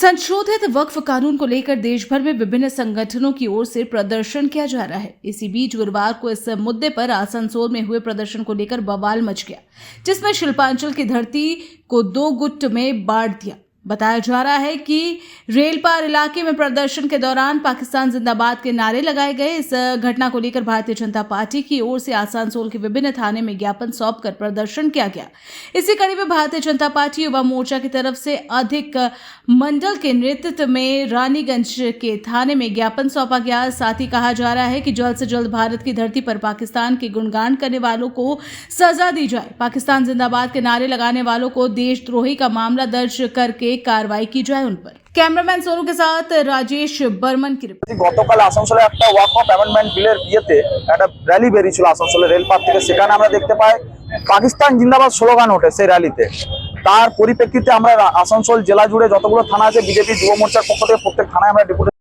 संशोधित वक्फ कानून को लेकर देश भर में विभिन्न संगठनों की ओर से प्रदर्शन किया जा रहा है। इसी बीच गुरुवार को इस मुद्दे पर आसनसोल में हुए प्रदर्शन को लेकर बवाल मच गया, जिसमें शिल्पांचल की धरती को दो गुट में बांट दिया। बताया जा रहा है कि रेलपार इलाके में प्रदर्शन के दौरान पाकिस्तान जिंदाबाद के नारे लगाए गए। इस घटना को लेकर भारतीय जनता पार्टी की ओर से आसनसोल के विभिन्न थाने में ज्ञापन सौंपकर प्रदर्शन किया गया। इसी कड़ी में भारतीय जनता पार्टी युवा मोर्चा की तरफ से अधिक मंडल के नेतृत्व में रानीगंज के थाने में ज्ञापन सौंपा गया। साथ ही कहा जा रहा है कि जल्द से जल्द भारत की धरती पर पाकिस्तान के गुणगान करने वालों को सजा दी जाए। पाकिस्तान जिंदाबाद के नारे लगाने वालों को देशद्रोही का मामला दर्ज करके कार्रवाई की जाए उन पर। कैमरामैन सोनू के साथ राजेश बर्मन की रिपोर्ट। গতকাল আসানসোলে একটা ওয়াকফ অ্যামেন্ডমেন্ট বিলের ইয়েতে একটা র্যালি বেরিয়েছিল আসানসোলে রেলপাত থেকে। সেখানে আমরা দেখতে পাই পাকিস্তান জিন্দাবাদ স্লোগান ওঠে সেই র্যালিতে। তার পরিপ্রেক্ষিতে আমরা আসানসোল জেলা জুড়ে যতগুলো থানা আছে বিজেপি যুব মোর্চার পক্ষ থেকে প্রত্যেক থানায় আমরা